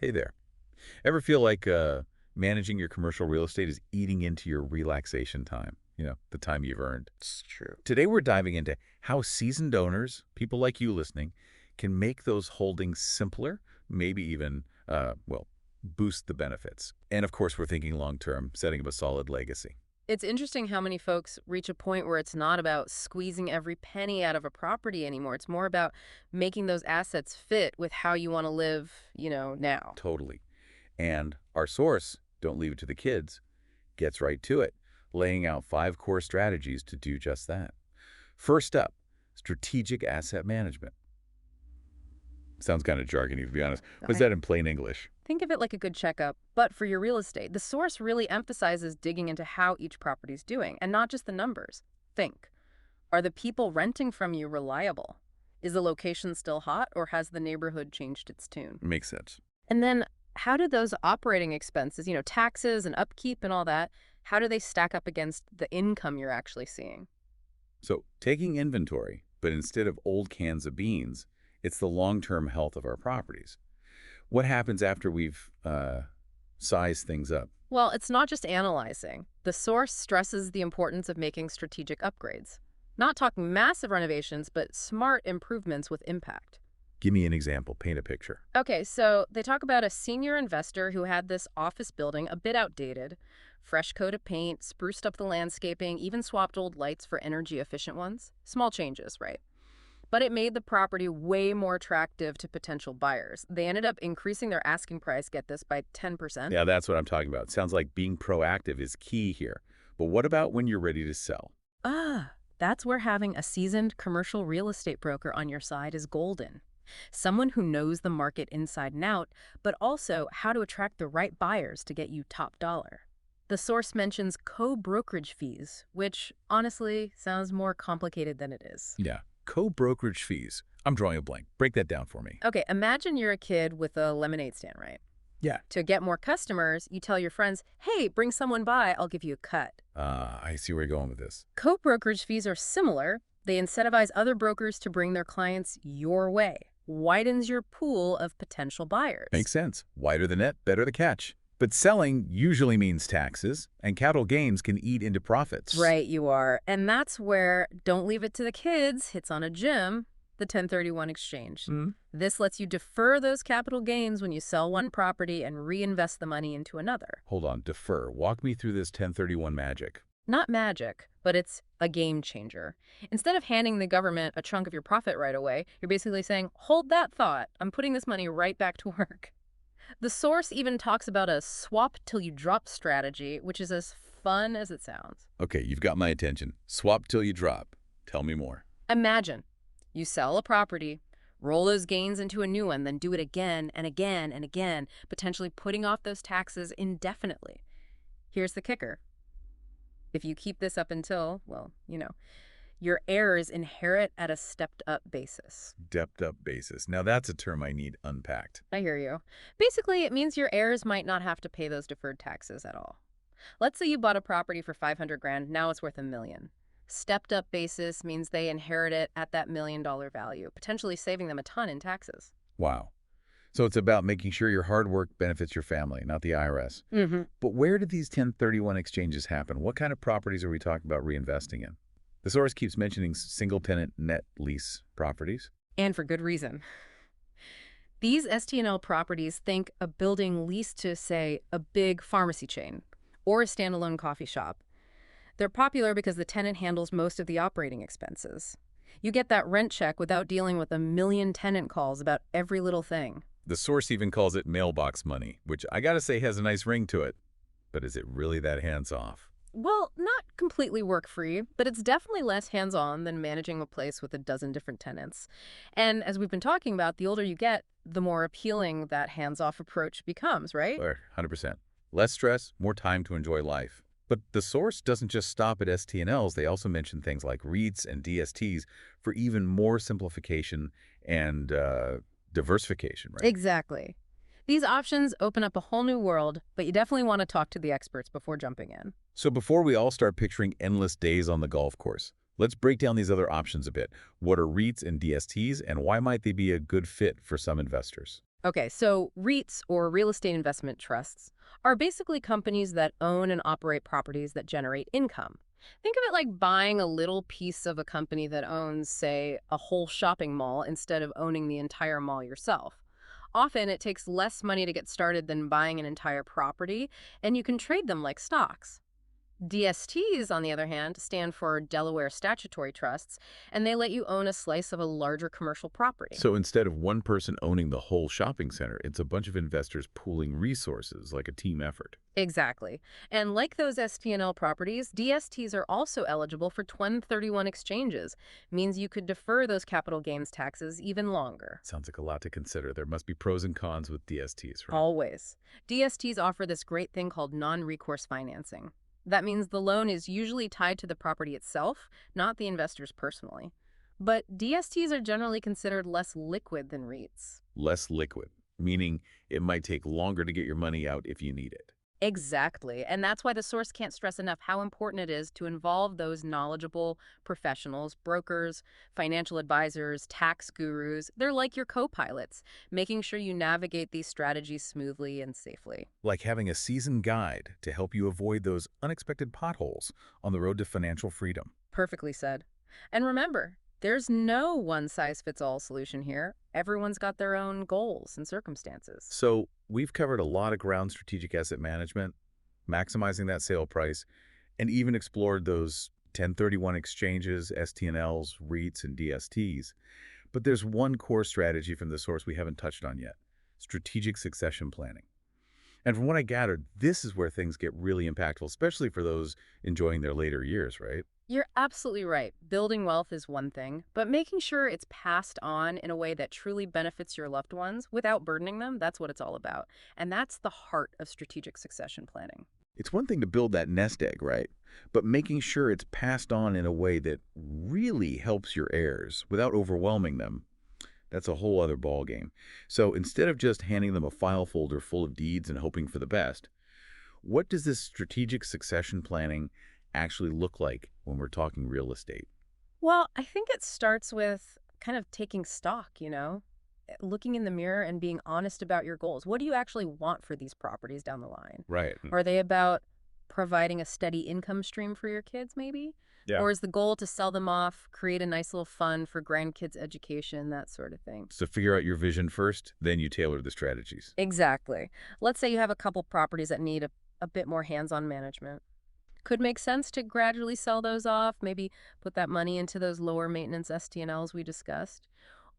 Hey there. Ever feel like managing your commercial real estate is eating into your relaxation time? The time you've earned. It's true. Today we're diving into how seasoned owners, people like you listening, can make those holdings simpler, maybe even, boost the benefits. And of course, we're thinking long-term, setting up a solid legacy. It's interesting how many folks reach a point where it's not about squeezing every penny out of a property anymore. It's more about making those assets fit with how you want to live, now. Totally. And our source, Don't Leave It to the Kids, gets right to it, laying out 5 core strategies to do just that. First up, strategic asset management. Sounds kind of jargony, to be honest. What's Okay. that in plain English? Think of it like a good checkup, but for your real estate. The source really emphasizes digging into how each property's doing, and not just the numbers. Think, are the people renting from you reliable? Is the location still hot, or has the neighborhood changed its tune? Makes sense. And then how do those operating expenses, taxes and upkeep and all that, how do they stack up against the income you're actually seeing? So, taking inventory, but instead of old cans of beans, it's the long-term health of our properties. What happens after we've sized things up? Well, it's not just analyzing. The source stresses the importance of making strategic upgrades. Not talking massive renovations, but smart improvements with impact. Give me an example. Paint a picture. Okay, so they talk about a senior investor who had this office building a bit outdated, fresh coat of paint, spruced up the landscaping, even swapped old lights for energy-efficient ones. Small changes, right? But it made the property way more attractive to potential buyers. They ended up increasing their asking price, get this, by 10%. Yeah, that's what I'm talking about. Sounds like being proactive is key here. But what about when you're ready to sell? That's where having a seasoned commercial real estate broker on your side is golden. Someone who knows the market inside and out, but also how to attract the right buyers to get you top dollar. The source mentions co-brokerage fees, which honestly sounds more complicated than it is. Yeah, co-brokerage fees. I'm drawing a blank. Break that down for me. Okay, imagine you're a kid with a lemonade stand, right? Yeah. To get more customers, you tell your friends, hey, bring someone by, I'll give you a cut. I see where you're going with this. Co-brokerage fees are similar. They incentivize other brokers to bring their clients your way. Widens your pool of potential buyers. Makes sense. Wider the net, better the catch. But selling usually means taxes, and capital gains can eat into profits. Right, you are. And that's where Don't Leave It to the Kids hits on a gem, the 1031 exchange. This lets you defer those capital gains when you sell one property and reinvest the money into another. Hold on, defer. Walk me through this 1031 magic. Not magic, but it's a game changer. Instead of handing the government a chunk of your profit right away, you're basically saying, hold that thought. I'm putting this money right back to work. The source even talks about a swap till you drop strategy, which is as fun as it sounds. Okay, you've got my attention. Swap till you drop. Tell me more. Imagine you sell a property, roll those gains into a new one, then do it again and again and again, potentially putting off those taxes indefinitely. Here's the kicker. If you keep this up until, your heirs inherit at a stepped-up basis. Stepped-up basis. Now that's a term I need unpacked. I hear you. Basically, it means your heirs might not have to pay those deferred taxes at all. Let's say you bought a property for 500 grand, now it's worth $1 million. Stepped-up basis means they inherit it at that $1 million value, potentially saving them a ton in taxes. Wow. So it's about making sure your hard work benefits your family, not the IRS. But where do these 1031 exchanges happen? What kind of properties are we talking about reinvesting in? The source keeps mentioning single-tenant net lease properties. And for good reason. These STNL properties, think a building leased to, say, a big pharmacy chain or a standalone coffee shop. They're popular because the tenant handles most of the operating expenses. You get that rent check without dealing with a million tenant calls about every little thing. The source even calls it mailbox money, which I gotta say has a nice ring to it. But is it really that hands-off? Well, not completely work-free, but it's definitely less hands-on than managing a place with a dozen different tenants. And as we've been talking about, the older you get, the more appealing that hands-off approach becomes, right? 100%. Less stress, more time to enjoy life. But the source doesn't just stop at STNLs. They also mention things like REITs and DSTs for even more simplification and diversification, right? Exactly. These options open up a whole new world, but you definitely want to talk to the experts before jumping in. So before we all start picturing endless days on the golf course, let's break down these other options a bit. What are REITs and DSTs, and why might they be a good fit for some investors? Okay, so REITs, or real estate investment trusts, are basically companies that own and operate properties that generate income. Think of it like buying a little piece of a company that owns, say, a whole shopping mall instead of owning the entire mall yourself. Often it takes less money to get started than buying an entire property, and you can trade them like stocks. DSTs, on the other hand, stand for Delaware Statutory Trusts, and they let you own a slice of a larger commercial property. So instead of one person owning the whole shopping center, it's a bunch of investors pooling resources like a team effort. Exactly. And like those STNL properties, DSTs are also eligible for 1031 exchanges, means you could defer those capital gains taxes even longer. Sounds like a lot to consider. There must be pros and cons with DSTs, right? Always. DSTs offer this great thing called non-recourse financing. That means the loan is usually tied to the property itself, not the investors personally. But DSTs are generally considered less liquid than REITs. Less liquid, meaning it might take longer to get your money out if you need it. Exactly. And that's why the source can't stress enough how important it is to involve those knowledgeable professionals, brokers, financial advisors, tax gurus. They're like your co-pilots, making sure you navigate these strategies smoothly and safely. Like having a seasoned guide to help you avoid those unexpected potholes on the road to financial freedom. Perfectly said. And remember, there's no one-size-fits-all solution here. Everyone's got their own goals and circumstances. So we've covered a lot of ground strategic asset management, maximizing that sale price, and even explored those 1031 exchanges, STNLs, REITs, and DSTs. But there's one core strategy from the source we haven't touched on yet: strategic succession planning. And from what I gathered, this is where things get really impactful, especially for those enjoying their later years, right? You're absolutely right. Building wealth is one thing, but making sure it's passed on in a way that truly benefits your loved ones without burdening them, that's what it's all about. And that's the heart of strategic succession planning. It's one thing to build that nest egg, right? But making sure it's passed on in a way that really helps your heirs without overwhelming them, that's a whole other ballgame. So instead of just handing them a file folder full of deeds and hoping for the best, what does this strategic succession planning actually look like when we're talking real estate? Well, I think it starts with kind of taking stock, looking in the mirror and being honest about your goals. What do you actually want for these properties down the line? Right. Are they about providing a steady income stream for your kids, maybe? Yeah. Or is the goal to sell them off, create a nice little fund for grandkids' education, that sort of thing? So figure out your vision first, then you tailor the strategies. Exactly. Let's say you have a couple properties that need a bit more hands-on management. Could make sense to gradually sell those off, maybe put that money into those lower maintenance STNLs we discussed.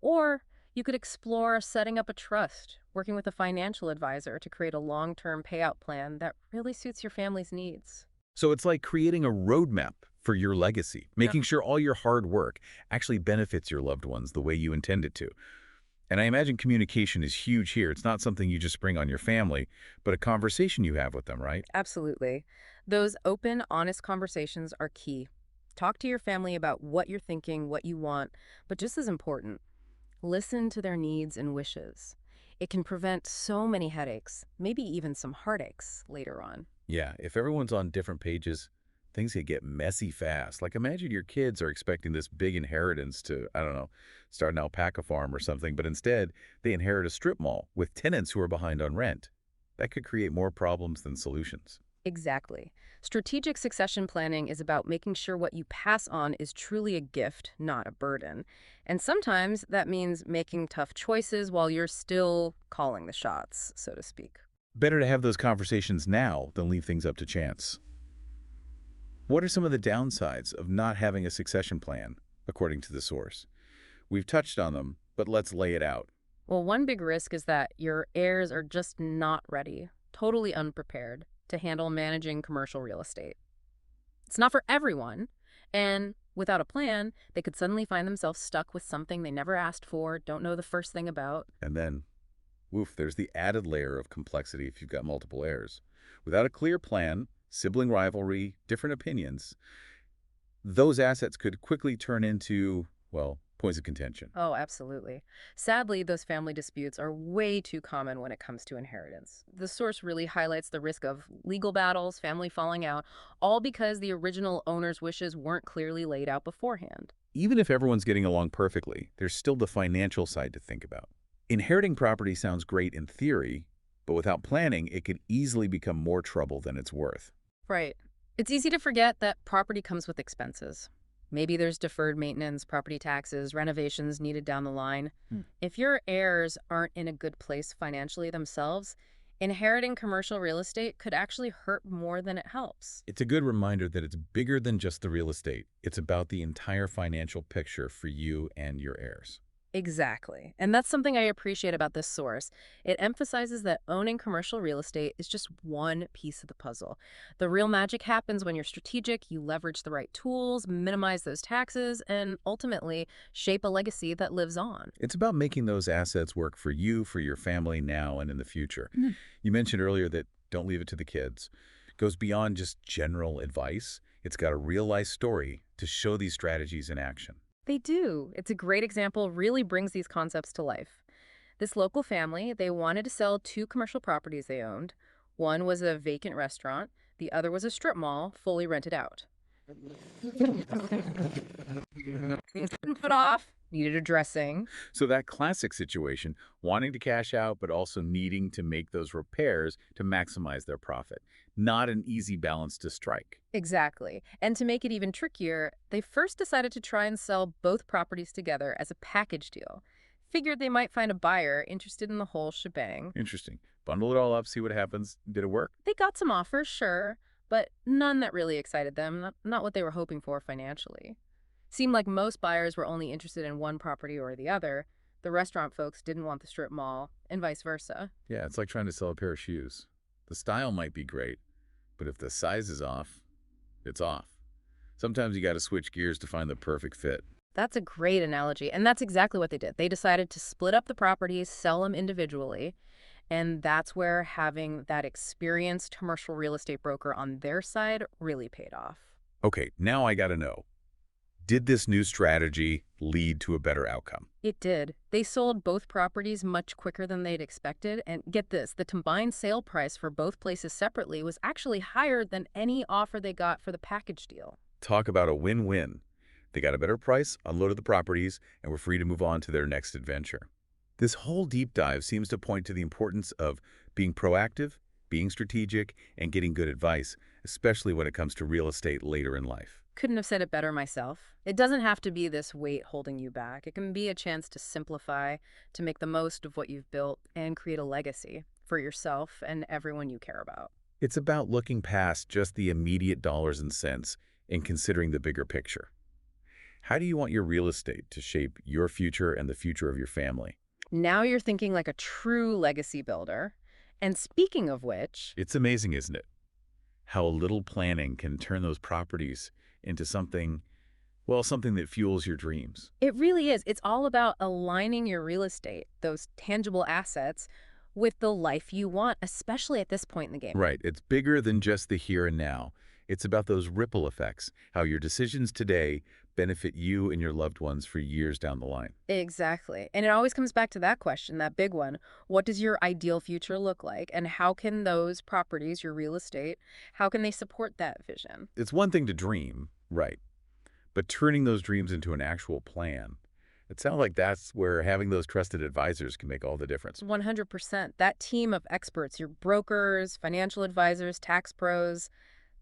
Or you could explore setting up a trust, working with a financial advisor to create a long-term payout plan that really suits your family's needs. So it's like creating a roadmap for your legacy, Yeah. making sure all your hard work actually benefits your loved ones the way you intend it to. And I imagine communication is huge here. It's not something you just spring on your family, but a conversation you have with them, right? Absolutely. Those open, honest conversations are key. Talk to your family about what you're thinking, what you want, but just as important, listen to their needs and wishes. It can prevent so many headaches, maybe even some heartaches later on. Yeah, if everyone's on different pages, things could get messy fast. Like imagine your kids are expecting this big inheritance to, I don't know, start an alpaca farm or something, but instead they inherit a strip mall with tenants who are behind on rent. That could create more problems than solutions. Exactly. Strategic succession planning is about making sure what you pass on is truly a gift, not a burden. And sometimes that means making tough choices while you're still calling the shots, so to speak. Better to have those conversations now than leave things up to chance. What are some of the downsides of not having a succession plan, according to the source? We've touched on them, but let's lay it out. Well, one big risk is that your heirs are just not ready, totally unprepared to handle managing commercial real estate. It's not for everyone, and without a plan, they could suddenly find themselves stuck with something they never asked for, don't know the first thing about. And then, woof, there's the added layer of complexity if you've got multiple heirs. Without a clear plan, sibling rivalry, different opinions, those assets could quickly turn into, well, points of contention. Oh, absolutely. Sadly, those family disputes are way too common when it comes to inheritance. The source really highlights the risk of legal battles, family falling out, all because the original owner's wishes weren't clearly laid out beforehand. Even if everyone's getting along perfectly, there's still the financial side to think about. Inheriting property sounds great in theory, but without planning, it could easily become more trouble than it's worth. Right. It's easy to forget that property comes with expenses. Maybe there's deferred maintenance, property taxes, renovations needed down the line. Hmm. If your heirs aren't in a good place financially themselves, inheriting commercial real estate could actually hurt more than it helps. It's a good reminder that it's bigger than just the real estate. It's about the entire financial picture for you and your heirs. Exactly. And that's something I appreciate about this source. It emphasizes that owning commercial real estate is just one piece of the puzzle. The real magic happens when you're strategic, you leverage the right tools, minimize those taxes, and ultimately shape a legacy that lives on. It's about making those assets work for you, for your family now and in the future. You mentioned earlier that don't leave it to the kids. It goes beyond just general advice. It's got a real-life story to show these strategies in action. They do. It's a great example, really brings these concepts to life. This local family, they wanted to sell two commercial properties they owned. One was a vacant restaurant, the other was a strip mall, fully rented out. Put off, needed addressing. So that classic situation, wanting to cash out but also needing to make those repairs to maximize their profit. Not an easy balance to strike. Exactly. And to make it even trickier, they first decided to try and sell both properties together as a package deal. Figured they might find a buyer interested in the whole shebang. Interesting. Bundle it all up, see what happens. Did it work? They got some offers, sure, but none that really excited them, not what they were hoping for financially. Seemed like most buyers were only interested in one property or the other. The restaurant folks didn't want the strip mall, and vice versa. Yeah, it's like trying to sell a pair of shoes. The style might be great, but if the size is off, it's off. Sometimes you got to switch gears to find the perfect fit. That's a great analogy, and that's exactly what they did. They decided to split up the properties, sell them individually, and that's where having that experienced commercial real estate broker on their side really paid off. Okay, now I got to know. Did this new strategy lead to a better outcome? It did. They sold both properties much quicker than they'd expected, and get this, the combined sale price for both places separately was actually higher than any offer they got for the package deal. Talk about a win-win. They got a better price, unloaded the properties, and were free to move on to their next adventure. This whole deep dive seems to point to the importance of being proactive, being strategic, and getting good advice, especially when it comes to real estate later in life. Couldn't have said it better myself. It doesn't have to be this weight holding you back. It can be a chance to simplify, to make the most of what you've built, and create a legacy for yourself and everyone you care about. It's about looking past just the immediate dollars and cents and considering the bigger picture. How do you want your real estate to shape your future and the future of your family? Now you're thinking like a true legacy builder. And speaking of which, It's amazing, isn't it? How a little planning can turn those properties into something, well, something that fuels your dreams. it really is. It's all about aligning your real estate, those tangible assets, with the life you want, especially at this point in the game. Right. It's bigger than just the here and now. It's about those ripple effects, how your decisions today benefit you and your loved ones for years down the line. Exactly. And it always comes back to that question, that big one. What does your ideal future look like? And how can those properties, your real estate, how can they support that vision? It's one thing to dream, right, but turning those dreams into an actual plan, it sounds like that's where having those trusted advisors can make all the difference. 100%. That team of experts, your brokers, financial advisors, tax pros,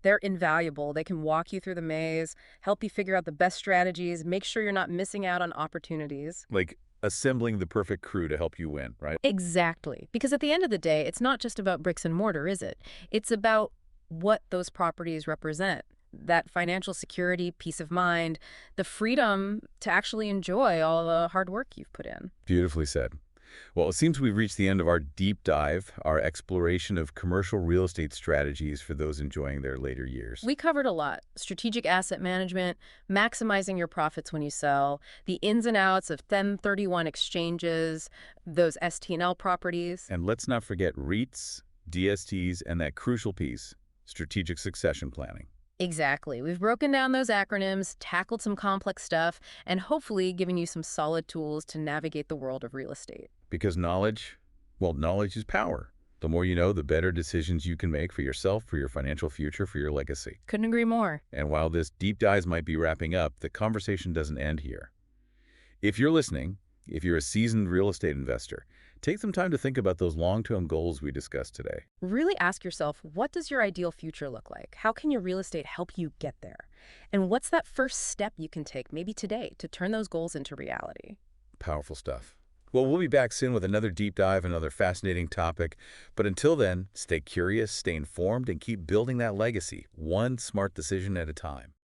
they're invaluable. They can walk you through the maze, help you figure out the best strategies, make sure you're not missing out on opportunities. Like assembling the perfect crew to help you win, right? Exactly. Because at the end of the day, it's not just about bricks and mortar, is it? It's about what those properties represent. That financial security, peace of mind, the freedom to actually enjoy all the hard work you've put in. Beautifully said. Well, it seems we've reached the end of our deep dive, our exploration of commercial real estate strategies for those enjoying their later years. We covered a lot. Strategic asset management, maximizing your profits when you sell, the ins and outs of 1031 exchanges, those ST&L properties. And let's not forget REITs, DSTs, and that crucial piece, strategic succession planning. Exactly. We've broken down those acronyms, tackled some complex stuff, and hopefully given you some solid tools to navigate the world of real estate. Because knowledge, well, knowledge is power. The more you know, the better decisions you can make for yourself, for your financial future, for your legacy. Couldn't agree more. And while this deep dive might be wrapping up, the conversation doesn't end here. If you're listening If you're a seasoned real estate investor, take some time to think about those long-term goals we discussed today. Really ask yourself, what does your ideal future look like? How can your real estate help you get there? And what's that first step you can take, maybe today, to turn those goals into reality? Powerful stuff. Well, we'll be back soon with another deep dive, another fascinating topic. But until then, stay curious, stay informed, and keep building that legacy, one smart decision at a time.